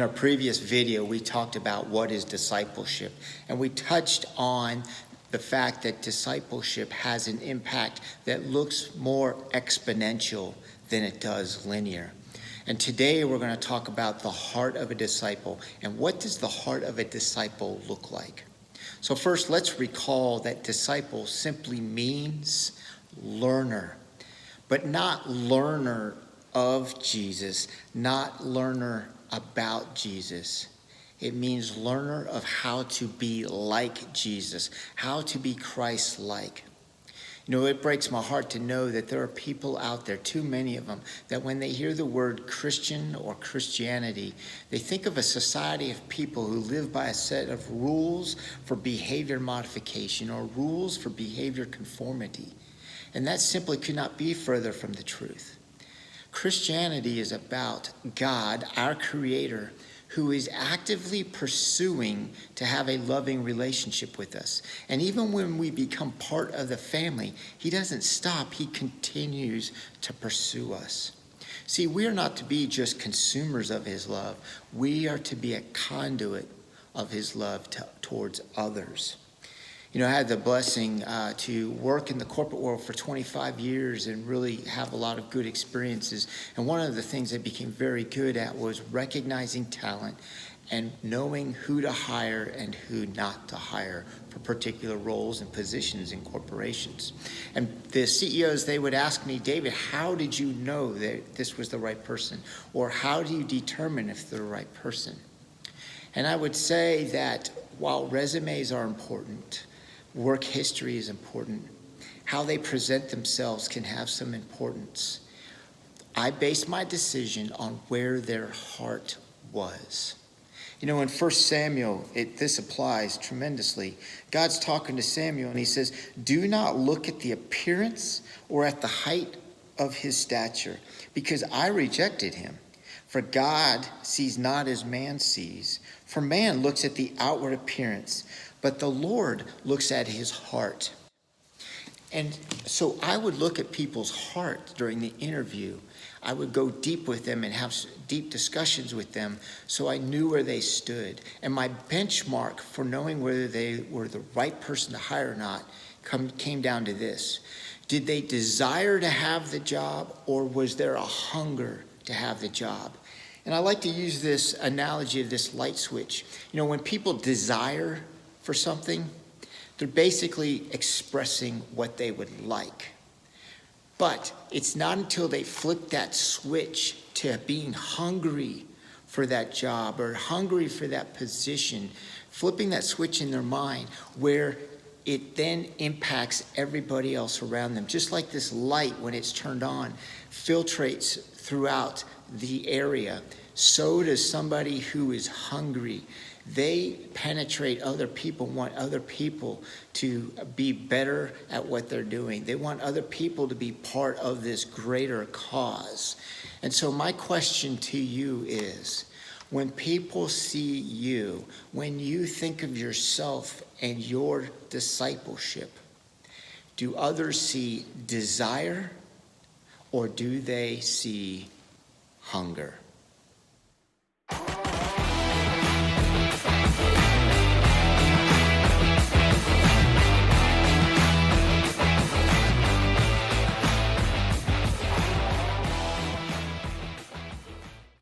our previous video, we talked about what is discipleship, and we touched on the fact that discipleship has an impact that looks more exponential than it does linear. And today we're going to talk about the heart of a disciple, and what does the heart of a disciple look like? So first, let's recall that disciple simply means learner, but not learner of Jesus, not learner about Jesus. It means learner of how to be like Jesus, how to be Christ-like. You know, it breaks my heart to know that there are people out there, too many of them, that when they hear the word Christian or Christianity, they think of a society of people who live by a set of rules for behavior modification or rules for behavior conformity. And that simply could not be further from the truth. Christianity is about God, our Creator, who is actively pursuing to have a loving relationship with us. And even when we become part of the family, he doesn't stop. He continues to pursue us. See, we are not to be just consumers of his love. We are to be a conduit of his love towards others. You know, I had the blessing to work in the corporate world for 25 years and really have a lot of good experiences. And one of the things I became very good at was recognizing talent and knowing who to hire and who not to hire for particular roles and positions in corporations. And the CEOs, they would ask me, David, how did you know that this was the right person? Or how do you determine if they're the right person? And I would say that while resumes are important, work history is important, how they present themselves can have some importance. I based my decision on where their heart was. You know, in 1 Samuel, this applies tremendously. God's talking to Samuel and he says, do not look at the appearance or at the height of his stature, because I rejected him. For God sees not as man sees. For man looks at the outward appearance, but the Lord looks at his heart. And so I would look at people's heart during the interview. I would go deep with them and have deep discussions with them so I knew where they stood. And my benchmark for knowing whether they were the right person to hire or not came down to this. Did they desire to have the job, or was there a hunger to have the job? And I like to use this analogy of this light switch. You know, when people desire for something, they're basically expressing what they would like. But it's not until they flip that switch to being hungry for that job or hungry for that position, flipping that switch in their mind, where it then impacts everybody else around them. Just like this light, when it's turned on, filtrates throughout the area, so does somebody who is hungry. They penetrate other people, want other people to be better at what they're doing. They want other people to be part of this greater cause. And so my question to you is, when people see you, when you think of yourself and your discipleship, do others see desire, or do they see hunger?